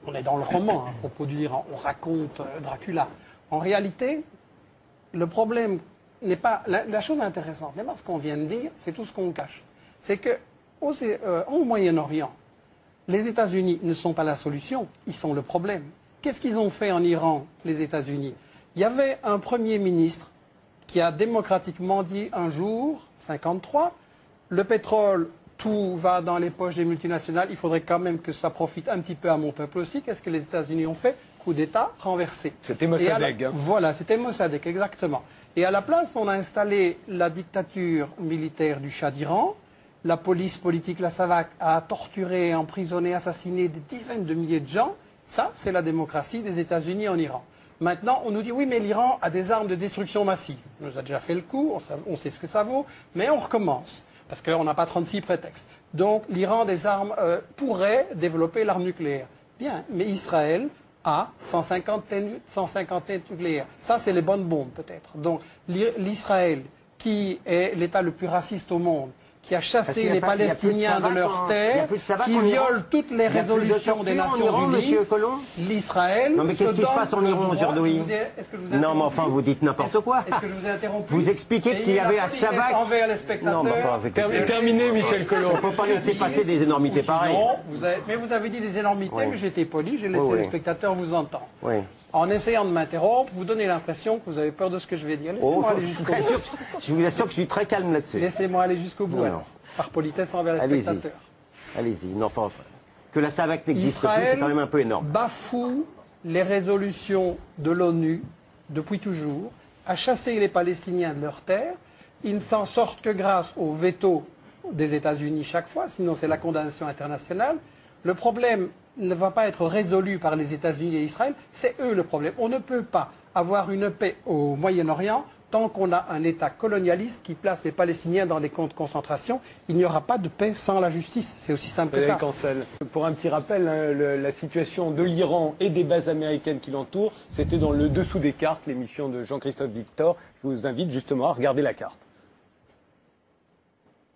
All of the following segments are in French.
On est dans le roman à propos du l'Iran, on raconte Dracula. En réalité, le problème n'est pas... La chose intéressante n'est pas ce qu'on vient de dire, c'est tout ce qu'on cache. C'est que au Moyen-Orient, les États-Unis ne sont pas la solution, ils sont le problème. Qu'est-ce qu'ils ont fait en Iran, les États-Unis? Il y avait un Premier ministre qui a démocratiquement dit un jour, 53, le pétrole, tout va dans les poches des multinationales, il faudrait quand même que ça profite un petit peu à mon peuple aussi. Qu'est-ce que les États-Unis ont fait? Coup d'État renversé. C'était Mossadegh. Voilà, c'était Mossadegh, exactement. Et à la place, on a installé la dictature militaire du Shah d'Iran. La police politique, la SAVAK, a torturé, emprisonné, assassiné des dizaines de milliers de gens. Ça, c'est la démocratie des États-Unis en Iran. Maintenant, on nous dit, oui, mais l'Iran a des armes de destruction massive. On nous a déjà fait le coup, on sait ce que ça vaut, mais on recommence. Parce qu'on n'a pas 36 prétextes. Donc, l'Iran des armes pourrait développer l'arme nucléaire. Bien, mais Israël a 150 têtes nucléaires. Ça, c'est les bonnes bombes, peut-être. Donc, l'Israël, qui est l'État le plus raciste au monde, qui a chassé les Palestiniens de leurs terres, qui viole toutes les résolutions des Nations Unies, l'Israël... Non mais qu'est-ce qui se passe en Iran aujourd'hui? Non mais enfin vous dites n'importe quoi. Est-ce que je vous ai interrompu? Vous expliquez qu'il y avait à SAVAK... envers les spectateurs... Non, enfin, terminé Michel Collomb. On ne peut pas laisser passer des énormités pareilles. Mais vous avez dit des énormités, mais j'étais poli, j'ai laissé les spectateurs vous entendre. Oui. En essayant de m'interrompre, vous donnez l'impression que vous avez peur de ce que je vais dire. Laissez-moi aller jusqu'au bout. Je vous assure que je suis très calme là-dessus. Laissez-moi aller jusqu'au bout, alors, par politesse envers les spectateurs. Allez-y. Non, enfin, que la SAVAK n'existe plus, c'est quand même un peu énorme. Bafoue les résolutions de l'ONU depuis toujours, a chassé les Palestiniens de leurs terres. Ils ne s'en sortent que grâce au veto des États-Unis chaque fois, sinon c'est la condamnation internationale. Le problème ne va pas être résolu par les États-Unis et Israël, c'est eux le problème. On ne peut pas avoir une paix au Moyen-Orient tant qu'on a un État colonialiste qui place les Palestiniens dans des camps de concentration. Il n'y aura pas de paix sans la justice. C'est aussi simple que ça. Cancel. Pour un petit rappel, hein, la situation de l'Iran et des bases américaines qui l'entourent, c'était dans le dessous des cartes, l'émission de Jean-Christophe Victor. Je vous invite justement à regarder la carte.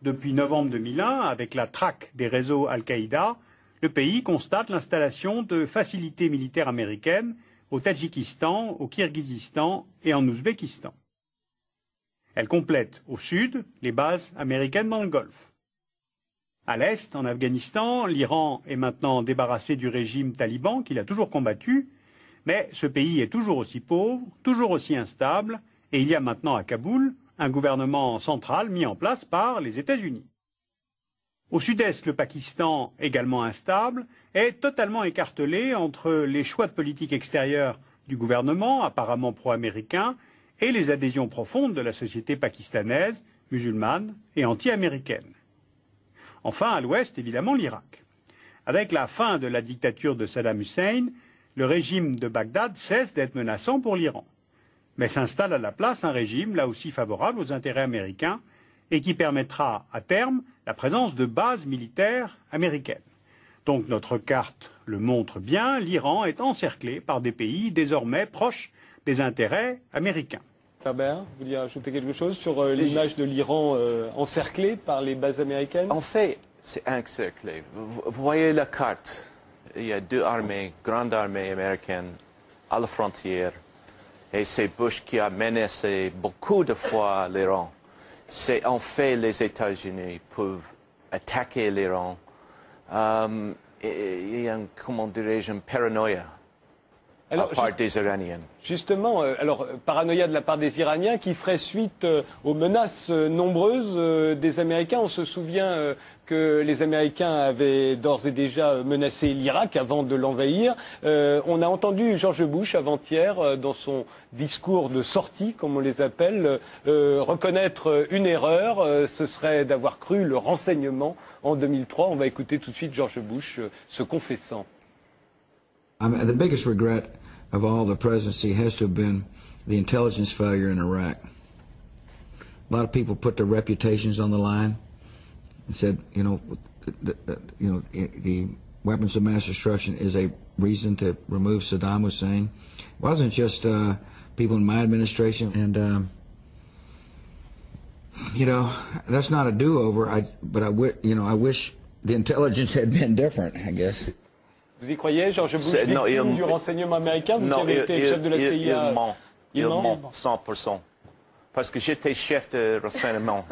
Depuis novembre 2001, avec la traque des réseaux Al-Qaïda, le pays constate l'installation de facilités militaires américaines au Tadjikistan, au Kirghizistan et en Ouzbékistan. Elle complète au sud les bases américaines dans le Golfe. À l'est, en Afghanistan, l'Iran est maintenant débarrassé du régime taliban qu'il a toujours combattu, mais ce pays est toujours aussi pauvre, toujours aussi instable, et il y a maintenant à Kaboul un gouvernement central mis en place par les États-Unis. Au sud-est, le Pakistan, également instable, est totalement écartelé entre les choix de politique extérieure du gouvernement, apparemment pro-américain, et les adhésions profondes de la société pakistanaise, musulmane et anti-américaine. Enfin, à l'ouest, évidemment, l'Irak. Avec la fin de la dictature de Saddam Hussein, le régime de Bagdad cesse d'être menaçant pour l'Iran. Mais s'installe à la place un régime, là aussi favorable aux intérêts américains, et qui permettra à terme la présence de bases militaires américaines. Donc notre carte le montre bien, l'Iran est encerclé par des pays désormais proches des intérêts américains. Herbert, vous vouliez ajouter quelque chose sur l'image de l'Iran encerclé par les bases américaines? En fait, c'est encerclé. Vous voyez la carte. Il y a deux armées, grandes armées américaines à la frontière. Et c'est Bush qui a menacé beaucoup de fois l'Iran. C'est en fait les États-Unis peuvent attaquer l'Iran. Il y a, comment dirais-je, une paranoïa de la part des Iraniens. Justement, paranoïa de la part des Iraniens qui ferait suite aux menaces nombreuses des Américains. On se souvient que les Américains avaient d'ores et déjà menacé l'Irak avant de l'envahir. On a entendu George Bush avant-hier, dans son discours de sortie, comme on les appelle, reconnaître une erreur. Ce serait d'avoir cru le renseignement en 2003. On va écouter tout de suite George Bush se confessant. The biggest regret of all the presidency has to have been the intelligence failure in Iraq. A lot of people put their reputations on the line and said, the weapons of mass destruction is a reason to remove Saddam Hussein. It wasn't just people in my administration, and that's not a do-over. But I wish the intelligence had been different, I guess. Vous y croyez, George Bush, victime du renseignement américain, vous qui avez été chef de la CIA? Il ment 100%. Parce que j'étais chef de renseignement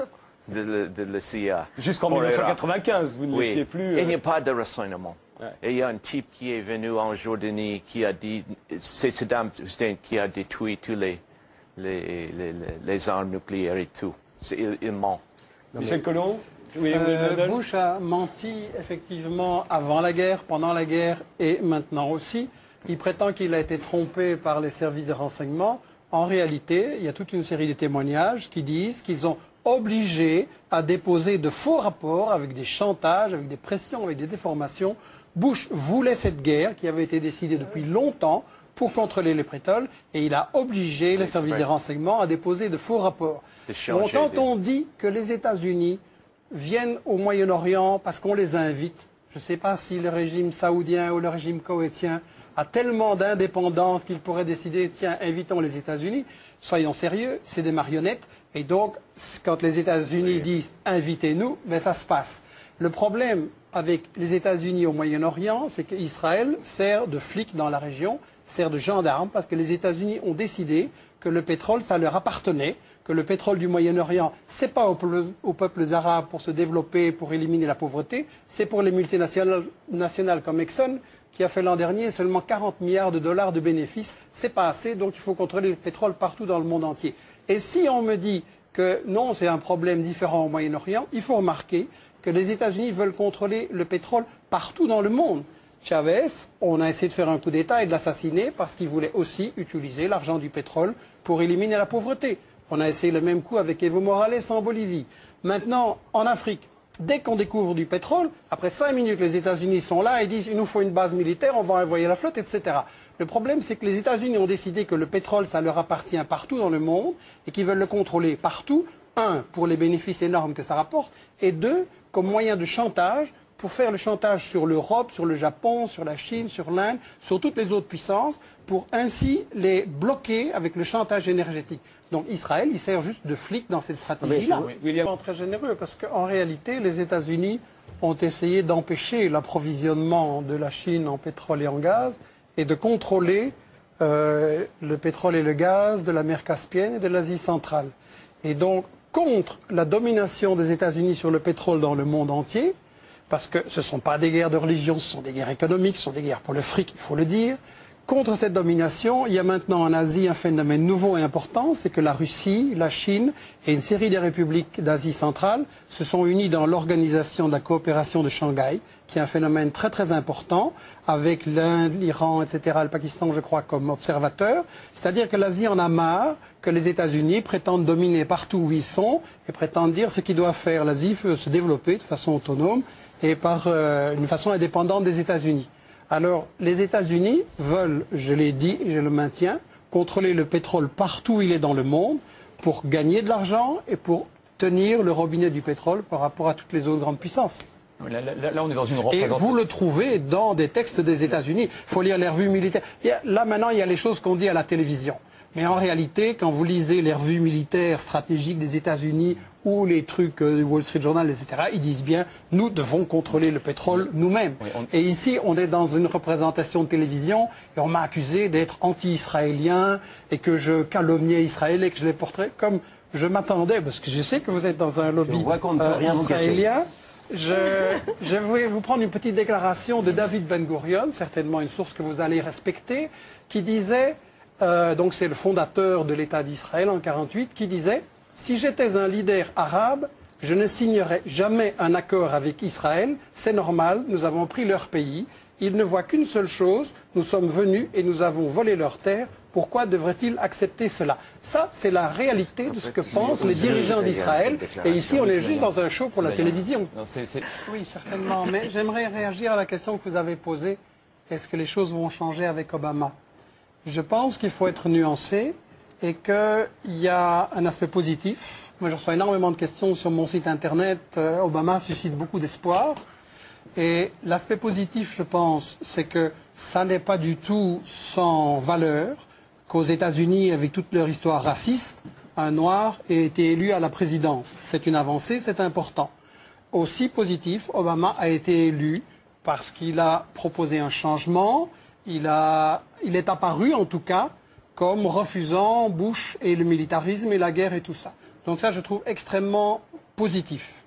de la CIA. Jusqu'en 1995, vous ne l'étiez plus. Il n'y a pas de renseignement. Ouais. Et il y a un type qui est venu en Jordanie qui a dit, c'est Saddam Hussein qui a détruit tous les armes nucléaires et tout. Il ment. Michel Collomb? Oui, Bush a menti effectivement avant la guerre, pendant la guerre et maintenant aussi. Il prétend qu'il a été trompé par les services de renseignement. En réalité, il y a toute une série de témoignages qui disent qu'ils ont obligé à déposer de faux rapports avec des chantages, avec des pressions, avec des déformations. Bush voulait cette guerre qui avait été décidée depuis longtemps pour contrôler les pétroles et il a obligé les services de renseignement à déposer de faux rapports. Donc, quand on dit que les États-Unis viennent au Moyen-Orient parce qu'on les invite, je ne sais pas si le régime saoudien ou le régime koweïtien a tellement d'indépendance qu'il pourrait décider, tiens, invitons les États-Unis. Soyons sérieux, c'est des marionnettes. Et donc, quand les États-Unis disent « invitez-nous », ben, ça se passe. Le problème avec les États-Unis au Moyen-Orient, c'est qu'Israël sert de flic dans la région, sert de gendarme, parce que les États-Unis ont décidé que le pétrole, ça leur appartenait, que le pétrole du Moyen-Orient, ce n'est pas aux peuples arabes pour se développer, pour éliminer la pauvreté, c'est pour les multinationales comme Exxon, qui a fait l'an dernier seulement 40 milliards de dollars de bénéfices. Ce n'est pas assez, donc il faut contrôler le pétrole partout dans le monde entier. Et si on me dit que non, c'est un problème différent au Moyen-Orient, il faut remarquer que les États-Unis veulent contrôler le pétrole partout dans le monde. Chavez, on a essayé de faire un coup d'État et de l'assassiner parce qu'il voulait aussi utiliser l'argent du pétrole pour éliminer la pauvreté. On a essayé le même coup avec Evo Morales en Bolivie. Maintenant, en Afrique, dès qu'on découvre du pétrole, après 5 minutes, les États-Unis sont là et disent « il nous faut une base militaire, on va envoyer la flotte, etc. » Le problème, c'est que les États-Unis ont décidé que le pétrole, ça leur appartient partout dans le monde et qu'ils veulent le contrôler partout. Un, pour les bénéfices énormes que ça rapporte, et deux, comme moyen de chantage, pour faire le chantage sur l'Europe, sur le Japon, sur la Chine, sur l'Inde, sur toutes les autres puissances, pour ainsi les bloquer avec le chantage énergétique. Donc Israël, il sert juste de flic dans cette stratégie-là. William, très généreux, parce qu'en réalité, les États-Unis ont essayé d'empêcher l'approvisionnement de la Chine en pétrole et en gaz, et de contrôler le pétrole et le gaz de la mer Caspienne et de l'Asie centrale. Et donc, contre la domination des États-Unis sur le pétrole dans le monde entier, parce que ce ne sont pas des guerres de religion, ce sont des guerres économiques, ce sont des guerres pour le fric, il faut le dire. Contre cette domination, il y a maintenant en Asie un phénomène nouveau et important, c'est que la Russie, la Chine et une série des républiques d'Asie centrale se sont unies dans l'organisation de la coopération de Shanghai, qui est un phénomène très très important, avec l'Inde, l'Iran, etc., le Pakistan, je crois, comme observateurs. C'est-à-dire que l'Asie en a marre que les États-Unis prétendent dominer partout où ils sont et prétendent dire ce qu'ils doivent faire. L'Asie veut se développer de façon autonome et par une façon indépendante des États-Unis. Alors, les États-Unis veulent, je l'ai dit et je le maintiens, contrôler le pétrole partout où il est dans le monde pour gagner de l'argent et pour tenir le robinet du pétrole par rapport à toutes les autres grandes puissances. Là, on est dans une représentation. Et vous le trouvez dans des textes des États-Unis. Il faut lire les revues militaires. Là, maintenant, il y a les choses qu'on dit à la télévision. Mais en réalité, quand vous lisez les revues militaires stratégiques des États-Unis ou les trucs du Wall Street Journal, etc., ils disent bien « nous devons contrôler le pétrole nous-mêmes oui, ». Et ici, on est dans une représentation de télévision et on m'a accusé d'être anti-israélien et que je calomniais Israël et que je les porterais comme je m'attendais, parce que je sais que vous êtes dans un lobby israélien. Je vais vous prendre une petite déclaration de David Ben Gurion, certainement une source que vous allez respecter, qui disait, donc c'est le fondateur de l'État d'Israël en 1948, qui disait « Si j'étais un leader arabe, je ne signerais jamais un accord avec Israël, c'est normal, nous avons pris leur pays, ils ne voient qu'une seule chose, nous sommes venus et nous avons volé leurs terres, pourquoi devraient-ils accepter cela ?» Ça, c'est la réalité de ce que pensent les dirigeants d'Israël. Et ici, on est juste dans un show pour la télévision. Non, oui, certainement. Mais j'aimerais réagir à la question que vous avez posée. Est-ce que les choses vont changer avec Obama? Je pense qu'il faut être nuancé et qu'il y a un aspect positif. Moi, je reçois énormément de questions sur mon site Internet. Obama suscite beaucoup d'espoir. Et l'aspect positif, je pense, c'est que ça n'est pas du tout sans valeur qu'aux États-Unis, avec toute leur histoire raciste, un noir ait été élu à la présidence. C'est une avancée, c'est important. Aussi positif, Obama a été élu parce qu'il a proposé un changement, il est apparu en tout cas comme refusant Bush et le militarisme et la guerre et tout ça. Donc ça, je trouve extrêmement positif.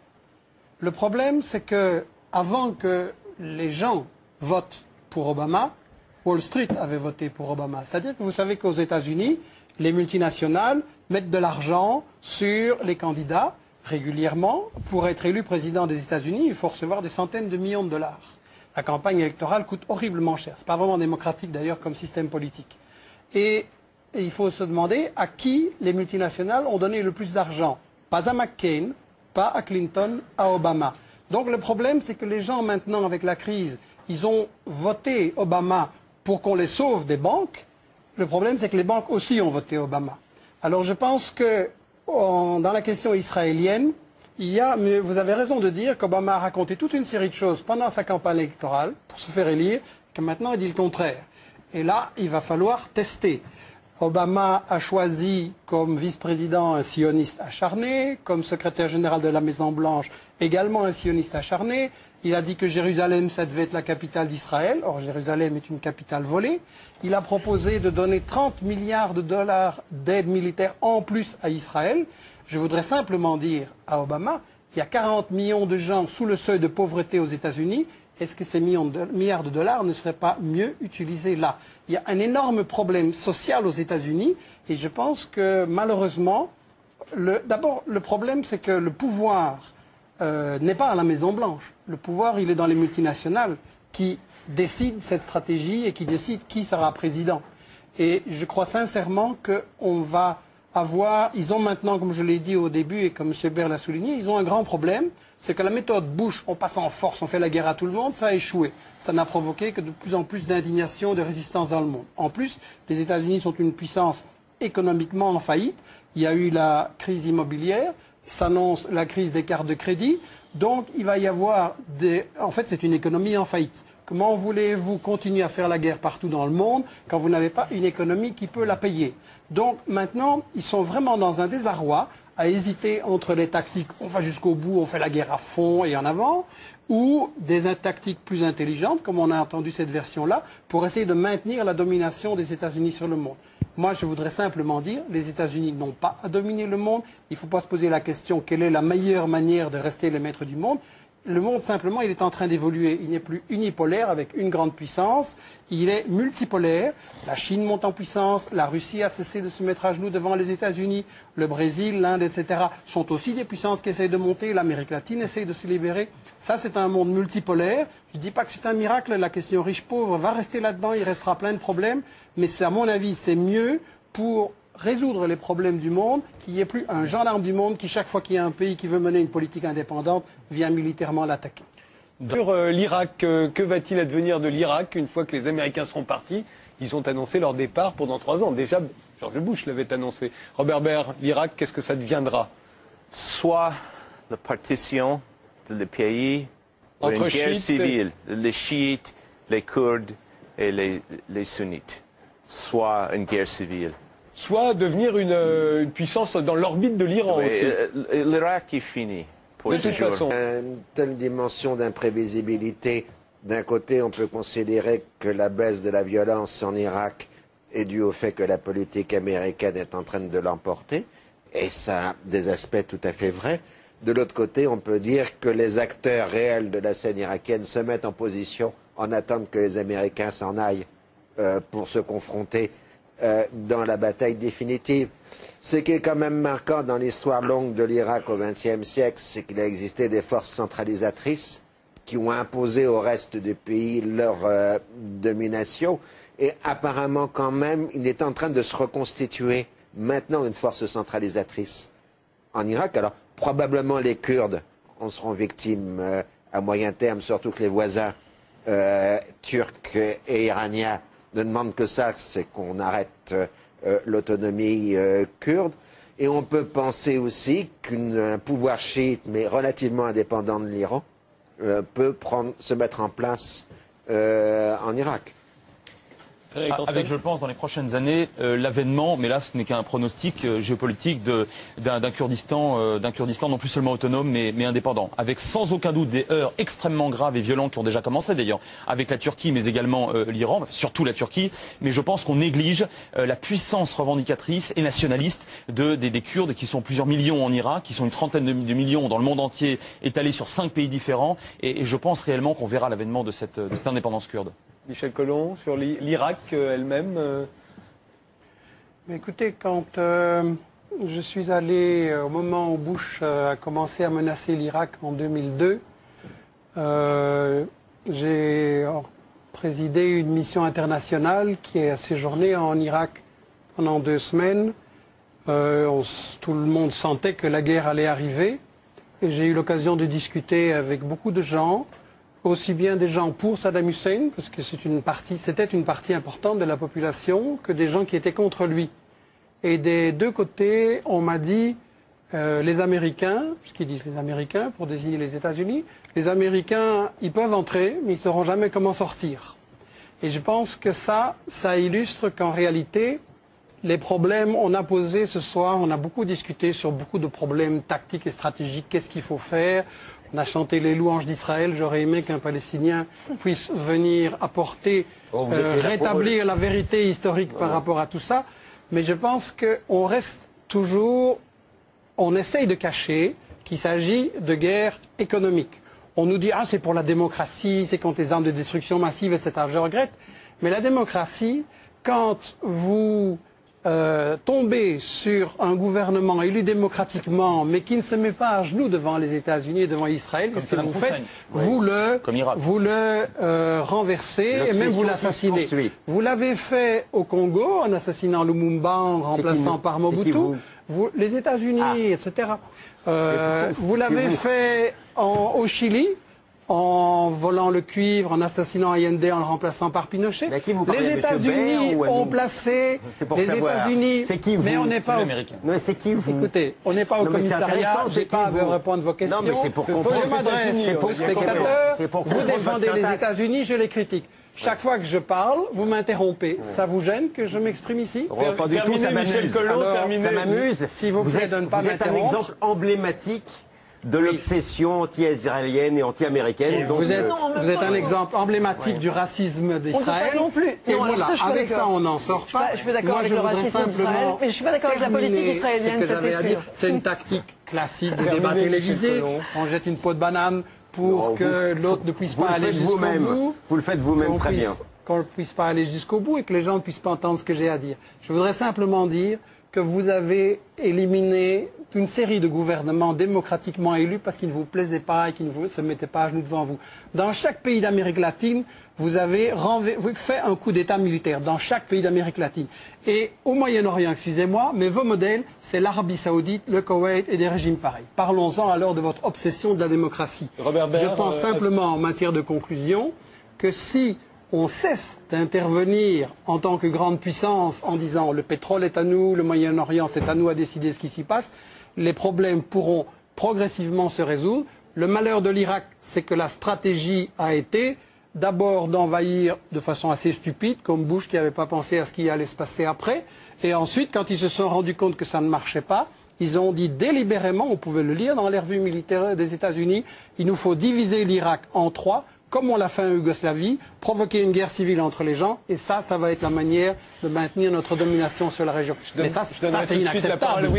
Le problème, c'est que avant que les gens votent pour Obama, Wall Street avait voté pour Obama. C'est-à-dire que vous savez qu'aux États-Unis, les multinationales mettent de l'argent sur les candidats régulièrement. Pour être élu président des États-Unis, il faut recevoir des centaines de millions de dollars. La campagne électorale coûte horriblement cher. Ce n'est pas vraiment démocratique d'ailleurs comme système politique. Et il faut se demander à qui les multinationales ont donné le plus d'argent. Pas à McCain, pas à Clinton, à Obama. Donc le problème, c'est que les gens maintenant, avec la crise, ils ont voté Obama pour qu'on les sauve des banques. Le problème, c'est que les banques aussi ont voté Obama. Alors je pense que dans la question israélienne, vous avez raison de dire qu'Obama a raconté toute une série de choses pendant sa campagne électorale pour se faire élire, que maintenant il dit le contraire. Et là, il va falloir tester. Obama a choisi comme vice-président un sioniste acharné, comme secrétaire général de la Maison-Blanche également un sioniste acharné. Il a dit que Jérusalem, ça devait être la capitale d'Israël. Or, Jérusalem est une capitale volée. Il a proposé de donner 30 milliards de dollars d'aide militaire en plus à Israël. Je voudrais simplement dire à Obama, il y a 40 millions de gens sous le seuil de pauvreté aux États-Unis. Est-ce que ces milliards de dollars ne seraient pas mieux utilisés là? Il y a un énorme problème social aux États-Unis et je pense que malheureusement, d'abord le problème c'est que le pouvoir n'est pas à la Maison-Blanche. Le pouvoir, il est dans les multinationales qui décident cette stratégie et qui décident qui sera président. Et je crois sincèrement qu'on va avoir... Ils ont maintenant, comme je l'ai dit au début et comme M. Baird l'a souligné, ils ont un grand problème. C'est que la méthode Bush, on passe en force, on fait la guerre à tout le monde, ça a échoué. Ça n'a provoqué que de plus en plus d'indignation, de résistance dans le monde. En plus, les États-Unis sont une puissance économiquement en faillite. Il y a eu la crise immobilière, s'annonce la crise des cartes de crédit. Donc, il va y avoir des... En fait, c'est une économie en faillite. Comment voulez-vous continuer à faire la guerre partout dans le monde quand vous n'avez pas une économie qui peut la payer? Donc, maintenant, ils sont vraiment dans un désarroi à hésiter entre les tactiques, on va jusqu'au bout, on fait la guerre à fond et en avant, ou des tactiques plus intelligentes, comme on a entendu cette version-là, pour essayer de maintenir la domination des États-Unis sur le monde. Moi, je voudrais simplement dire, les États-Unis n'ont pas à dominer le monde. Il ne faut pas se poser la question, quelle est la meilleure manière de rester les maîtres du monde? Le monde, simplement, il est en train d'évoluer. Il n'est plus unipolaire avec une grande puissance. Il est multipolaire. La Chine monte en puissance. La Russie a cessé de se mettre à genoux devant les États-Unis. Le Brésil, l'Inde, etc. sont aussi des puissances qui essayent de monter. L'Amérique latine essaye de se libérer. Ça, c'est un monde multipolaire. Je ne dis pas que c'est un miracle. La question riche-pauvre va rester là-dedans. Il restera plein de problèmes. Mais à mon avis, c'est mieux pour résoudre les problèmes du monde, qu'il n'y ait plus un gendarme du monde qui, chaque fois qu'il y a un pays qui veut mener une politique indépendante, vient militairement l'attaquer. Sur l'Irak, que va-t-il advenir de l'Irak une fois que les Américains seront partis? Ils ont annoncé leur départ pendant 3 ans. Déjà, George Bush l'avait annoncé. Robert Baird, l'Irak, qu'est-ce que ça deviendra? Soit la partition du pays, ou une guerre civile, les chiites, les Kurdes et les sunnites. Soit une guerre civile. Soit devenir une puissance dans l'orbite de l'Iran aussi. L'Irak est fini. De toute façon. Une telle dimension d'imprévisibilité, d'un côté, on peut considérer que la baisse de la violence en Irak est due au fait que la politique américaine est en train de l'emporter, et ça a des aspects tout à fait vrais. De l'autre côté, on peut dire que les acteurs réels de la scène irakienne se mettent en position en attendant que les Américains s'en aillent pour se confronter dans la bataille définitive. Ce qui est quand même marquant dans l'histoire longue de l'Irak au XXe siècle, c'est qu'il a existé des forces centralisatrices qui ont imposé au reste du pays leur domination. Et apparemment, quand même, il est en train de se reconstituer maintenant une force centralisatrice en Irak. Alors, probablement les Kurdes en seront victimes à moyen terme, surtout que les voisins turcs et iraniens ne demandent que ça, c'est qu'on arrête l'autonomie kurde. Et on peut penser aussi qu'un pouvoir chiite, mais relativement indépendant de l'Iran, peut se mettre en place en Irak. Avec, je pense, dans les prochaines années, l'avènement, mais là ce n'est qu'un pronostic géopolitique d'un Kurdistan non plus seulement autonome mais indépendant, avec sans aucun doute des heurts extrêmement graves et violents qui ont déjà commencé d'ailleurs avec la Turquie mais également l'Iran, surtout la Turquie, mais je pense qu'on néglige la puissance revendicatrice et nationaliste des Kurdes qui sont plusieurs millions en Irak, qui sont une trentaine de millions dans le monde entier étalés sur 5 pays différents et je pense réellement qu'on verra l'avènement de cette indépendance kurde. Michel Collomb, sur l'Irak elle-même Écoutez, quand je suis allé, au moment où Bush a commencé à menacer l'Irak en 2002, j'ai présidé une mission internationale qui a séjourné en Irak pendant 2 semaines. Tout le monde sentait que la guerre allait arriver. Et j'ai eu l'occasion de discuter avec beaucoup de gens, aussi bien des gens pour Saddam Hussein, parce que c'était une partie importante de la population, que des gens qui étaient contre lui. Et des deux côtés, on m'a dit, les Américains, puisqu'ils disent les Américains pour désigner les États-Unis, les Américains, ils peuvent entrer, mais ils ne sauront jamais comment sortir. Et je pense que ça illustre qu'en réalité, les problèmes, on a posé ce soir, on a beaucoup discuté sur beaucoup de problèmes tactiques et stratégiques, qu'est-ce qu'il faut faire. On a chanté les louanges d'Israël. J'aurais aimé qu'un Palestinien puisse venir apporter, rétablir la vérité historique par rapport à tout ça. Mais je pense qu'on reste toujours, on essaye de cacher qu'il s'agit de guerre économique. On nous dit, ah, c'est pour la démocratie, c'est contre les armes de destruction massive, etc. Je regrette. Mais la démocratie, quand vous tomber sur un gouvernement élu démocratiquement, mais qui ne se met pas à genoux devant les États-Unis et devant Israël, comme ce que vous faites, vous le renversez et même vous l'assassinez. Vous l'avez fait au Congo en assassinant Lumumba, en remplaçant par Mobutu. Les États-Unis, etc. Vous l'avez fait au Chili, en volant le cuivre, en assassinant Allende, en le remplaçant par Pinochet. Les États-Unis ont placé les États-Unis. C'est qui vous? Mais on n'est pas. Mais c'est qui vous? Écoutez, on n'est pas au commissariat. Je n'ai pas à répondre à vos questions. Non, mais c'est pour comprendre. Je m'adresse aux spectateurs. Vous défendez les États-Unis, je les critique. Chaque fois que je parle, vous m'interrompez. Ça vous gêne que je m'exprime ici? Pas du tout, ça m'amuse. Ça m'amuse. Si vous plaît de ne pas m'interrompre. Vous êtes un exemple emblématique de l'obsession anti-israélienne et anti-américaine. Vous êtes un exemple emblématique du racisme d'Israël. Non plus. Et voilà, avec ça, on n'en sort pas. Je suis d'accord avec le racisme d'Israël, mais je suis pas d'accord avec la politique israélienne, ça c'est sûr. C'est une tactique classique de débat télévisé. On jette une peau de banane pour que l'autre ne puisse pas aller jusqu'au bout. Vous le faites vous-même très bien. Qu'on ne puisse pas aller jusqu'au bout et que les gens ne puissent pas entendre ce que j'ai à dire. Je voudrais simplement dire que vous avez éliminé une série de gouvernements démocratiquement élus parce qu'ils ne vous plaisaient pas et qu'ils ne se mettaient pas à genoux devant vous. Dans chaque pays d'Amérique latine, vous avez fait un coup d'État militaire, dans chaque pays d'Amérique latine. Et au Moyen-Orient, excusez-moi, mais vos modèles, c'est l'Arabie Saoudite, le Koweït et des régimes pareils. Parlons-en alors de votre obsession de la démocratie. Robert Baird, je pense simplement, en matière de conclusion, que si on cesse d'intervenir en tant que grande puissance en disant le pétrole est à nous, le Moyen-Orient c'est à nous à décider ce qui s'y passe, les problèmes pourront progressivement se résoudre. Le malheur de l'Irak, c'est que la stratégie a été d'abord d'envahir de façon assez stupide, comme Bush qui n'avait pas pensé à ce qui allait se passer après, et ensuite, quand ils se sont rendus compte que ça ne marchait pas, ils ont dit délibérément, on pouvait le lire dans les revues militaires des États-Unis, il nous faut diviser l'Irak en 3, comme on l'a fait en Yougoslavie, provoquer une guerre civile entre les gens, et ça va être la manière de maintenir notre domination sur la région. Mais ça c'est inacceptable.